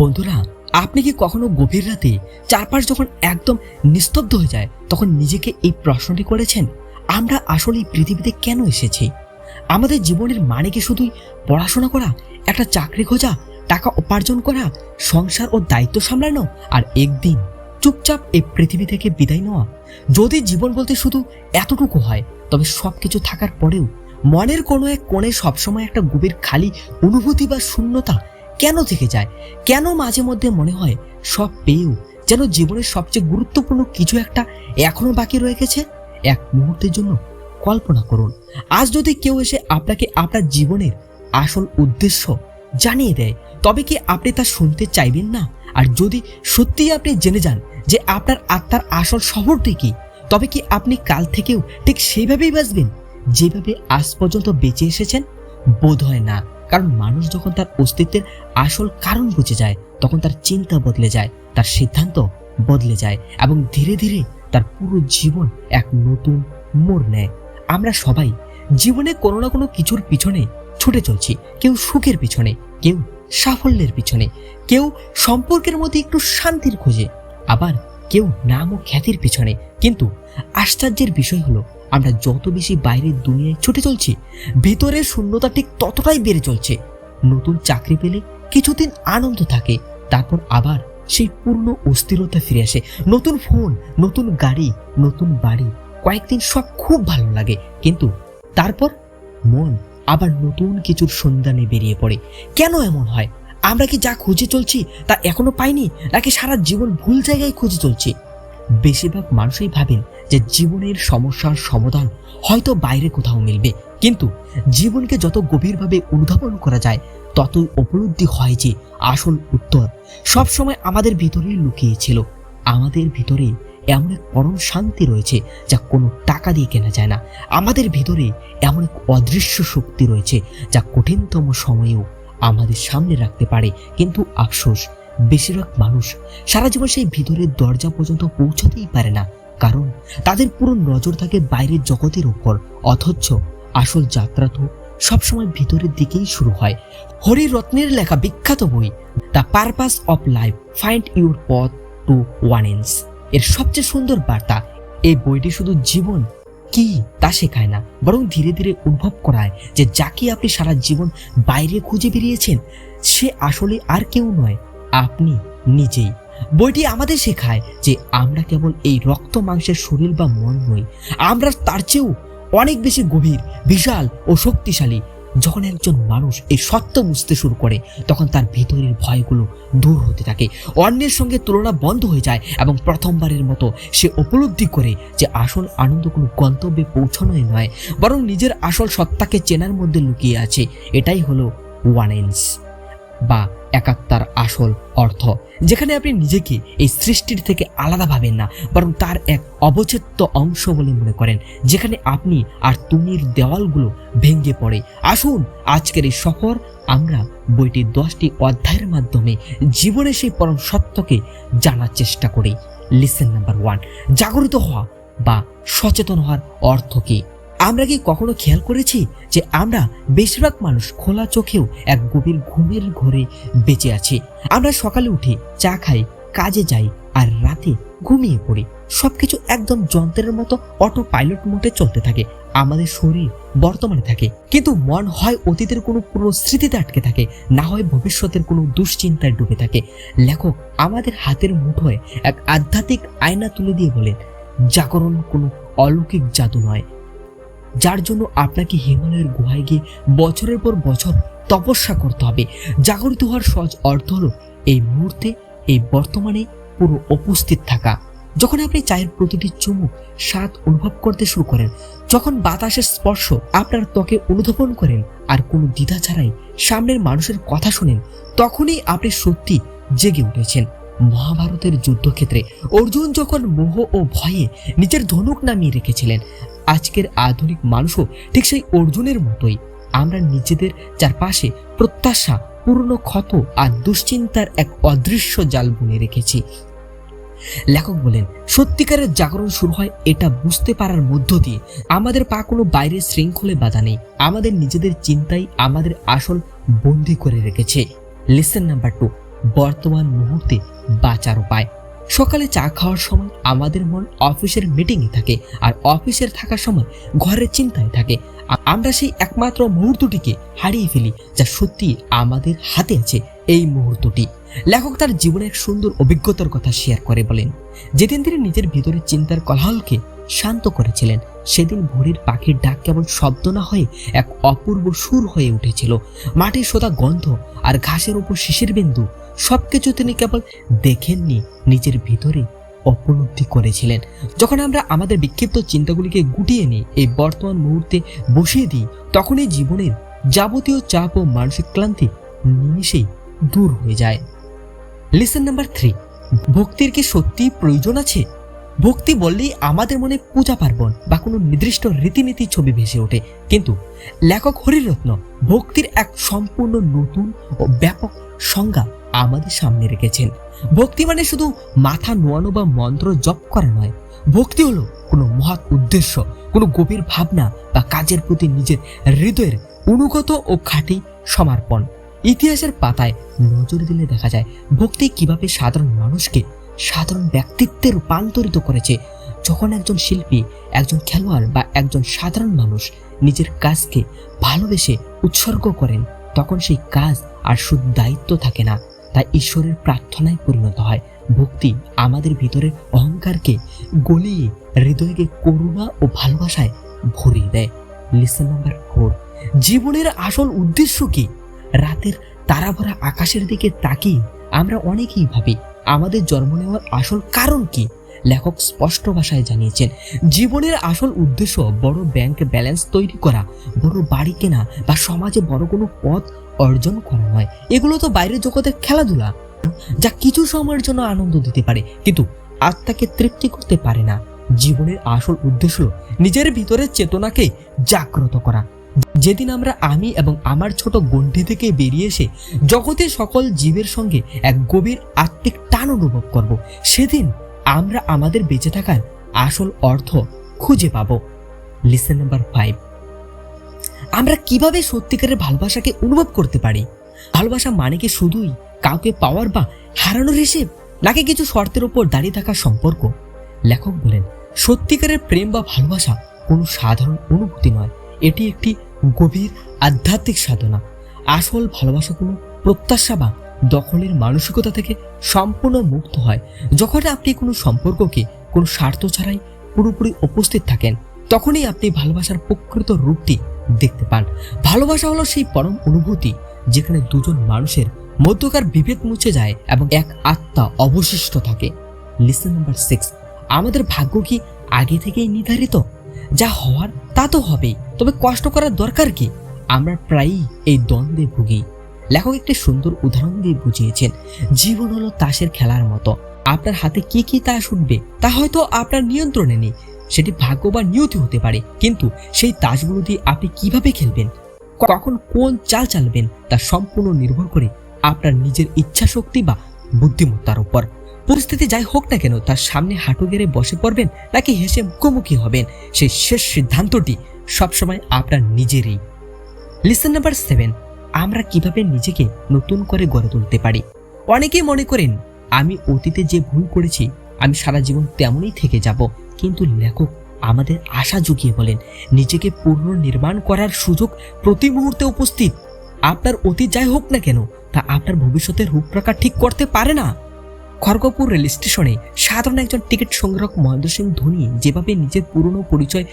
বন্ধুরা, আপনি কি কখনো গভীর রাতে চারপাশ যখন একদম নিস্তব্ধ হয়ে যায় তখন নিজেকে এই প্রশ্নটি করেছেন, আমরা আসলে এই পৃথিবীতে কেন এসেছি? আমাদের জীবনের মানে কি শুধুই পড়াশোনা করা, একটা চাকরি খোঁজা, টাকা উপার্জন করা, সংসার ও দায়িত্ব সামলানো, আর একদিন চুপচাপ এই পৃথিবী থেকে বিদায় নেওয়া? যদি জীবন বলতে শুধু এতটুকু হয়, তবে সবকিছু থাকার পরেও মনের কোনো এক কোণে সবসময় একটা গভীর খালি অনুভূতি বা শূন্যতা কেন থেকে যায়? কেন মাঝে মধ্যে মনে হয় সব পেয়েও যেন জীবনের সবচেয়ে গুরুত্বপূর্ণ কিছু একটা এখনো বাকি রয়ে গেছে? এক মুহূর্তের জন্য কল্পনা করুন, আজ যদি কেউ এসে আপনাকে আপনার জীবনের আসল উদ্দেশ্য জানিয়ে দেয়, তবে কি আপনি তা শুনতে চাইবেন না? আর যদি সত্যিই আপনি জেনে যান যে আপনার আত্মার আসল শহরটি কি, তবে কি আপনি কাল থেকেও ঠিক সেইভাবেই বাঁচবেন যেভাবে আজ পর্যন্ত বেঁচে এসেছেন? বোধ হয় না, কারণ মানুষ যখন তার অস্তিত্বের আসল কারণ বুঝে যায় তখন তার চিন্তা বদলে যায়, তার সিদ্ধান্ত বদলে যায় এবং ধীরে ধীরে তার পুরো জীবন এক নতুন মোড় নেয়। আমরা সবাই জীবনে কোনো না কোনো কিছুর পিছনে ছুটে চলছি, কেউ সুখের পিছনে, কেউ সাফল্যের পিছনে, কেউ সম্পর্কের মধ্যে একটু শান্তির খোঁজে, আবার কেউ নাম ও খ্যাতির পিছনে। কিন্তু আশ্চর্যের বিষয় হলো, আমরা যত বেশি বাইরের দুনিয়ায় ছুটে চলছি, ভেতরের শূন্যতা ঠিক ততটাই বেড়ে চলছে। নতুন চাকরি পেলে কিছুদিন আনন্দ থাকে, তারপর আবার সেই পূর্ণ অস্থিরতা ফিরে আসে। নতুন ফোন, নতুন গাড়ি, নতুন বাড়ি, কয়েকদিন সব খুব ভালো লাগে, কিন্তু তারপর মন আবার নতুন কিছুর সন্ধানে বেরিয়ে পড়ে। কেন এমন হয়? আমরা কি যা খুঁজে চলছি তা এখনো পাইনি, নাকি সারা জীবন ভুল জায়গায় খুঁজে চলছি? বেশিরভাগ মানুষই ভাবেন যে জীবনের সমস্যার সমাধান হয়তো বাইরে কোথাও মিলবে, কিন্তু জীবনকে যত গভীরভাবে অনুধাবন করা যায় ততই উপলব্ধি হয় যে আসল উত্তর সবসময় আমাদের ভিতরেই লুকিয়ে ছিল। আমাদের ভিতরে এমন এক পরম শান্তি রয়েছে যা কোনো টাকা দিয়ে কেনা যায় না। আমাদের ভিতরে এমন এক অদৃশ্য শক্তি রয়েছে যা কঠিনতম সময়েও আমাদের সামনে রাখতে পারে। কিন্তু আফসোস, বেশিরভাগ মানুষ সারা জীবন সেই ভিতরের দরজা পর্যন্ত পৌঁছাতেই পারে না, কারণ তাদের পুরো নজর থাকে বাইরের জগতের উপর। অথচ আসল যাত্রা তো সবসময় ভিতরের দিকেই শুরু হয়। হরি রত্নের লেখা বিখ্যাত বই the purpose of life, find your পথ টু ওয়ানেন্স এর সবচেয়ে সুন্দর বার্তা, এই বইটি শুধু জীবন কি তা শেখায় না, বরং ধীরে ধীরে অনুভব করায় যে যাকে আপনি সারা জীবন বাইরে খুঁজে বেরিয়েছেন সে আসলে আর কেউ নয়, আপনি নিজেই। বইটি আমাদের শেখায় যে আমরা কেবল এই রক্ত মাংসের শরীর বা মন নই, আমরা তার চেয়েও অনেক বেশি গভীর, বিশাল ও শক্তিশালী। যখন একজন মানুষ এই সত্য বুঝতে শুরু করে, তখন তার ভিতরের ভয়গুলো দূর হতে থাকে, অন্যের সঙ্গে তুলনা বন্ধ হয়ে যায় এবং প্রথমবারের মতো সে উপলব্ধি করে যে আসল আনন্দ কোনো গন্তব্যে পৌঁছানোই নয়, বরং নিজের আসল সত্তাকে চেনার মধ্যে লুকিয়ে আছে। এটাই হলো ওয়ানেন্স বা একাত্মার আসল অর্থ, যেখানে আপনি নিজেকে এই সৃষ্টির থেকে আলাদা ভাবেন না, বরং তার এক অবচ্ছেদ্য অংশ বলে মনে করেন, যেখানে আপনি আর তুমির দেওয়ালগুলো ভেঙে পড়ে। আসুন আজকের এই সফর আমরা বইটির 10টি অধ্যায়ের মাধ্যমে জীবনের সেই পরম সত্যকে জানার চেষ্টা করি। লিসেন নাম্বার 1, জাগরিত হওয়া বা সচেতন হওয়ার অর্থ কি? আমরা কি কখনো খেয়াল করেছি যে আমরা বেশিরভাগ মানুষ খোলা চোখেও এক গভীর ঘুমের ঘোরে বেঁচে আছি? আমরা সকালে উঠে চা খাই, কাজে যাই, আর রাতে ঘুমিয়ে পড়ি। সবকিছু একদম যন্ত্রের মতো অটো পাইলট মোডে চলতে থাকে। আমাদের শরীর বর্তমানে থাকে, কিন্তু মন হয় অতীতের কোনো পুরো স্মৃতিতে আটকে থাকে, না হয় ভবিষ্যতের কোনো দুশ্চিন্তায় ডুবে থাকে। লেখক আমাদের হাতের মুঠোয় এক আধ্যাত্মিক আয়না তুলে দিয়ে বলেন, জাগরণ কোনো অলৌকিক জাদু নয়, যার জন্য আপনাকে হিমালয়ের গুহায় গিয়ে বছরের পর বছর তপস্যা করতে হবে। জাগরিত হওয়ার সহজ অর্থ হলো এই মুহূর্তে, এই বর্তমানে পুরো উপস্থিত থাকা। যখন আপনি চায়ের প্রতিটি চুমুক স্বাদ অনুভব করতে শুরু করেন, যখন বাতাসের স্পর্শ আপনার ত্বকে অনুধাবন করেন, আর কোনো দ্বিধা ছাড়াই সামনের মানুষের কথা শুনেন, তখনই আপনি সত্যি জেগে উঠেছেন। মহাভারতের যুদ্ধক্ষেত্রে অর্জুন যখন মোহ ও ভয়ে নিজের ধনুক নামিয়ে রেখেছিলেন, আজকের আধুনিক মানুষও ঠিক সেই অর্জুনের মতোই। আমরা নিজেদের চারপাশে প্রত্যাশা, পুরনো ক্ষত আর দুশ্চিন্তার এক অদৃশ্য জাল বুনে রেখেছি। লেখক বলেন, সত্যিকারের জাগরণ শুরু হয় এটা বুঝতে পারার মধ্য দিয়ে। আমাদের পা কোনো বাইরের শৃঙ্খলে বাধা নেই, আমাদের নিজেদের চিন্তাই আমাদের আসল বন্দী করে রেখেছে। লেসন নাম্বার 2, বর্তমান মুহূর্তে বাঁচার উপায়। সকালে চা খাওয়ার সময় আমাদের মন অফিসের মিটিংয়ে থাকে, আর অফিসের থাকার সময় ঘরের চিন্তায় থাকে। আমরা সেই একমাত্র মুহূর্তটিকে হারিয়ে ফেলি যা সত্যি আমাদের হাতে আছে। এই মুহূর্তটি লেখক তার জীবনের এক সুন্দর অভিজ্ঞতার কথা শেয়ার করে বলেন, যেদিন তিনি নিজের ভিতরে চিন্তার কোলাহলকে শান্ত করেছিলেন, সেদিন ভোরের পাখির ডাক কেবল শব্দ না হয়ে এক অপূর্ব সুর হয়ে উঠেছিল। মাটির সোদা গন্ধ আর ঘাসের উপর শিশির বিন্দু সবকিছু তিনি কেবল দেখেননি, নিজের ভিতরে উপলব্ধি করেছিলেন। যখন আমরা আমাদের বিক্ষিপ্ত চিন্তাগুলিকে গুটিয়ে নিই, এই বর্তমান মুহূর্তে বসিয়ে দিই, তখনই জীবনের যাবতীয় চাপ ও মানসিক ক্লান্তি নিমিষেই দূর হয়ে যায়। লেসন নাম্বার 3, ভক্তির কি সত্যি প্রয়োজন আছে? ভক্তি বললেই আমাদের মনে পূজা পার্বণ বা কোনো নির্দিষ্ট রীতিনীতি ছবি ভেসে ওঠে, কিন্তু লেখক হরিরত্ন ভক্তির এক সম্পূর্ণ নতুন ও ব্যাপক সংজ্ঞা আমাদের সামনে রেখেছেন। ভক্তি মানে শুধু মাথা নোয়ানো বা মন্ত্র জপ করা নয়। ভক্তি হলো কোনো মহৎ উদ্দেশ্য, কোনো গভীর ভাবনা বা কাজের প্রতি নিজের হৃদয়ের অনুগত ও খাঁটি সমর্পণ। ইতিহাসের পাতায় নজর দিলে দেখা যায় ভক্তি কিভাবে সাধারণ মানুষকে সাধারণ ব্যক্তিত্বে রূপান্তরিত করেছে। যখন একজন শিল্পী, একজন খেলোয়াড় বা একজন সাধারণ মানুষ নিজের কাজকে ভালোবেসে উৎসর্গ করেন, তখন সেই কাজ আর শুধু দায়িত্ব থাকে না, তা ঈশ্বরের প্রার্থনায় পরিণত হয়। ভক্তি আমাদের ভিতরের অহংকারকে গলিয়ে হৃদয়কে করুণা ও ভালোবাসায় ভরিয়ে দেয়। লেসন নাম্বার 4, জীবনের আসল উদ্দেশ্য কি? রাতের তারাভরা আকাশের দিকে তাকিয়ে আমরা অনেকেই ভাবি আমাদের জন্ম নেওয়ার আসল কারণ কি? লেখক স্পষ্ট ভাষায় জানিয়েছেন, জীবনের আসল উদ্দেশ্য বড় ব্যাংক ব্যালেন্স তৈরি করা, বড় বাড়ি কেনা বা সমাজে বড় কোনো পদ অর্জন করা নয়। এগুলো তো বাইরের জগতের খেলাধুলা, যা কিছু সময়ের জন্য আনন্দ দিতে পারে কিন্তু আত্মাকে তৃপ্তি করতে পারে না। জীবনের আসল উদ্দেশ্য নিজের ভিতরের চেতনাকে জাগ্রত করা। যেদিন আমরা আমি এবং আমার ছোট গণ্ডি থেকে বেরিয়ে এসে জগতের সকল জীবের সঙ্গে এক গভীর আত্মিক টান অনুভব করব, সেদিন আমরা আমাদের বেঁচে থাকার আসল অর্থ খুঁজে পাব। লেসন নাম্বার 5, আমরা কিভাবে সত্যিকারের ভালোবাসাকে অনুভব করতে পারি? ভালোবাসা মানে কি শুধুই কাউকে পাওয়ার বা হারানোর হিসেব, নাকি কিছু শর্তের উপর দাঁড়িয়ে থাকা সম্পর্ক? লেখক বলেন, সত্যিকারের প্রেম বা ভালোবাসা কোনো সাধারণ অনুভূতি নয়, এটি একটি গভীর আধ্যাত্মিক সাধনা। আসল ভালোবাসা কোনো প্রত্যাশা বা দখলের মানসিকতা থেকে সম্পূর্ণ মুক্ত হয়। যখন আপনি কোনো সম্পর্ককে কোনো স্বার্থ ছাড়াই পুরোপুরি উপস্থিত থাকেন, তখনই আপনি ভালোবাসার প্রকৃত রূপটি দেখতে পান। ভালোবাসা হলো সেই পরম অনুভূতি যেখানে দুজন মানুষের মধ্যকার বিভেদ মুছে যায় এবং এক আত্মা অবশিষ্ট থাকে। লেসন নাম্বার 6, আমাদের ভাগ্য কি আগে থেকেই নির্ধারিত? যা হওয়ার তা তো হবেই, তবে কষ্ট করার দরকার কি? আমরা প্রায়ই এই দ্বন্দ্বে ভুগি। লেখক একটি সুন্দর উদাহরণ দিয়ে বুঝিয়েছেন, জীবন হলো তাসের খেলার মতো। আপনার হাতে কি কি তাস উঠবে তা হয়তো আপনার নিয়ন্ত্রণে নেই, সেটি ভাগ্য বা নিয়তি হতে পারে, কিন্তু সেই তাসগুলো দিয়ে আপনি কিভাবে খেলবেন, কখন কোন চাল চালবেন তা সম্পূর্ণ নির্ভর করে আপনার নিজের ইচ্ছা শক্তি বা বুদ্ধিমত্তার উপর। পরিস্থিতি যাই হোক না কেন, তার সামনে হাঁটু গেড়ে বসে পড়বেন নাকি হেসে মুখোমুখি হবেন, সেই শেষ সিদ্ধান্তটি সবসময় আপনার নিজেরই। লেসন নাম্বার 7, আমরা কিভাবে নিজেকে নতুন করে গড়ে তুলতে পারি? অনেকেই মনে করেন আমি অতীতে যে ভুল করেছি আমি সারা জীবন তেমনই থেকে যাব, কিন্তু লেখক আমাদের আশা জুগিয়ে বলেন, নিজেকে পুনর্নির্মাণ করার সুযোগ প্রতি মুহূর্তে উপস্থিত। আপনার অতীত যাই হোক না কেন, তা আপনার ভবিষ্যতের রূপরেখা ঠিক করতে পারে না। খড়গপুর রেল স্টেশনে সাধারণ একজন টিকিট সংগ্রাহক মহেন্দ্র সিং ধোনি যেভাবে নিজের পুরনো পরিচয়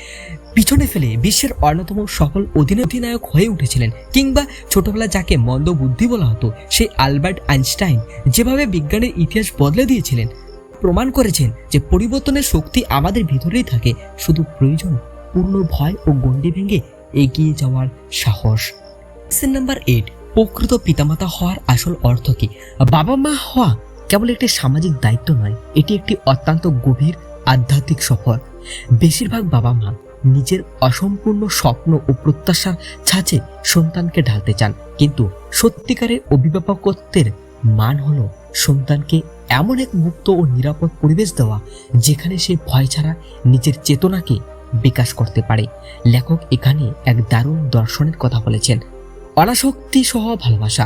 পিছনে ফেলে বিশ্বের অন্যতম সফল অধিনায়ক হয়ে উঠেছিলেন, কিংবা ছোটবেলা যাকে মন্দ বুদ্ধি বলা হতো সেই আলবার্ট আইনস্টাইন যেভাবে বিজ্ঞানের ইতিহাস বদলে দিয়েছিলেন, প্রমাণ করেছেন যে পরিবর্তনের শক্তি আমাদের ভিতরেই থাকে, শুধু প্রয়োজন পূর্ণ ভয় ও গণ্ডি ভেঙে এগিয়ে যাওয়ার সাহস। লেসন নাম্বার 8, প্রকৃত পিতামাতা হওয়ার আসল অর্থ কি? বাবা মা হওয়া কেবল একটি সামাজিক দায়িত্ব নয়, এটি একটি অত্যন্ত গভীর আধ্যাত্মিক সফর। বেশিরভাগ বাবা মা নিজের অসম্পূর্ণ স্বপ্ন ও প্রত্যাশার ছাঁচে সন্তানকে ঢালতে চান, কিন্তু সত্যিকারের অভিভাবকত্বের মান হলো সন্তানকে এমন এক মুক্ত ও নিরাপদ পরিবেশ দেওয়া যেখানে সে ভয় ছাড়া নিজের চেতনাকে বিকাশ করতে পারে। লেখক এখানে এক দারুণ দর্শনের কথা বলেছেন, অনাসক্তি সহ ভালোবাসা।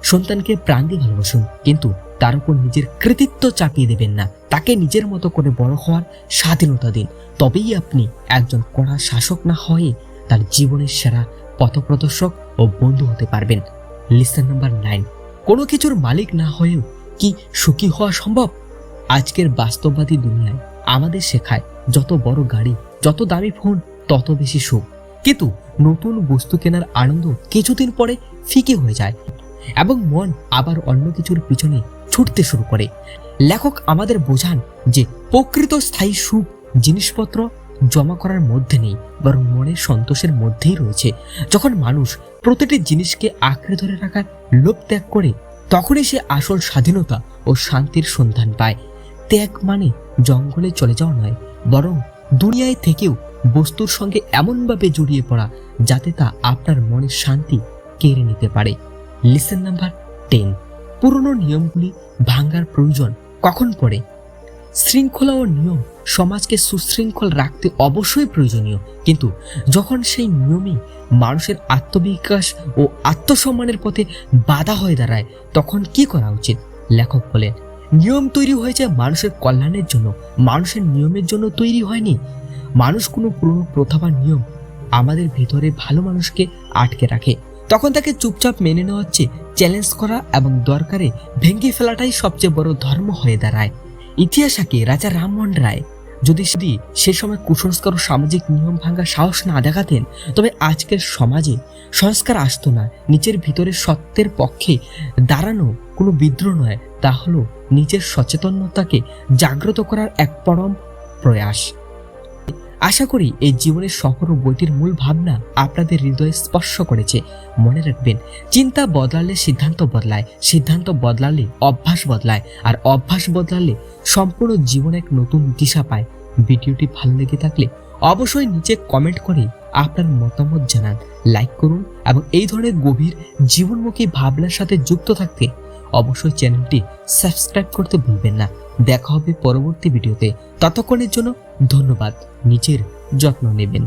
সন্তানকে প্রাণ দিয়ে ভালোবাসুন, কিন্তু তার উপর নিজের কৃতিত্ব চাপিয়ে দেবেন না। তাকে নিজের মতো করে বড় হওয়ার স্বাধীনতা দিন। তবেই আপনি একজন কড়া শাসক না হয়ে তার জীবনের সেরা পথপ্রদর্শক ও বন্ধু হতে পারবেন। লিসন নাম্বার 9, কোনো কিছুর মালিক না হয়েও কি সুখী হওয়া সম্ভব? আজকের বাস্তববাদী দুনিয়ায় আমাদের শেখায় যত বড় গাড়ি, যত দামি ফোন, তত বেশি সুখ। কিন্তু নতুন বস্তু কেনার আনন্দ কিছুদিন পরে ফিকে হয়ে যায় এবং মন আবার অন্য কিছুর পিছনে ছুটতে শুরু করে। লেখক আমাদের বোঝান যে প্রকৃত স্থায়ী সুখ জিনিসপত্র জমা করার মধ্যে নেই, বরং মনের সন্তোষের মধ্যেই রয়েছে। যখন মানুষ প্রতিটি জিনিসকে আঁকড়ে ধরে রাখার লোভ ত্যাগ করে, তখনই সে আসল স্বাধীনতা ও শান্তির সন্ধান পায়। ত্যাগ মানে জঙ্গলে চলে যাওয়া নয়, বরং দুনিয়ায় থেকেও বস্তুর সঙ্গে এমনভাবে জড়িয়ে পড়া যাতে তা আপনার মনের শান্তি কেড়ে নিতে পারে। লিসন নাম্বার 10, পুরনো নিয়মগুলি ভাঙার প্রয়োজন কখন পড়ে? শৃঙ্খলা ও নিয়ম সমাজকে সুশৃঙ্খল রাখতে অবশ্যই প্রয়োজনীয়, কিন্তু যখন সেই নিয়মই মানুষের আত্মবিকাশ ও আত্মসম্মানের পথে বাধা হয়ে দাঁড়ায়, তখন কি করা উচিত? লেখক বলেন, নিয়ম তৈরি হয়েছে মানুষের কল্যাণের জন্য, মানুষের নিয়মের জন্য তৈরি হয়নি। মানুষ কোনো পুরনো প্রথা বা নিয়ম আমাদের ভেতরে ভালো মানুষকে আটকে রাখে। তখন তাকে চুপচাপ মেনে নেওয়ার চেয়ে চ্যালেঞ্জ করা এবং দরকারে ভেঙে ফেলাটাই সবচেয়ে বড় ধর্ম হয়ে দাঁড়ায়। ইতিহাসকে রাজা রামমোহন রায় যদি সে সময় কুসংস্কার ও সামাজিক নিয়ম ভাঙার সাহস না দেখাতেন, তবে আজকের সমাজে সংস্কার আসতো না। নিজের ভিতরে সত্যের পক্ষে দাঁড়ানো কোনো বিদ্রোহ নয়, তা হলো নিজের সচেতনতাকে জাগ্রত করার এক পরম প্রয়াস। আশা করি এই জীবনের সফর ও বইটির মূল ভাবনা আপনাদের হৃদয়ে স্পর্শ করেছে। মনে রাখবেন, চিন্তা বদলালে সিদ্ধান্ত বদলায়, সিদ্ধান্ত বদলালে অভ্যাস বদলায়, আর অভ্যাস বদলালে সম্পূর্ণ জীবন এক নতুন দিশা পায়। ভিডিওটি ভালো লেগে থাকলে অবশ্যই নিচে কমেন্ট করে আপনার মতামত জানান, লাইক করুন এবং এই ধরনের গভীর জীবনমুখী ভাবনার সাথে যুক্ত থাকতে অবশ্যই চ্যানেলটি সাবস্ক্রাইব করতে ভুলবেন না। দেখা হবে পরবর্তী ভিডিওতে। ততক্ষণের জন্য ধন্যবাদ। নিজের যত্ন নেবেন।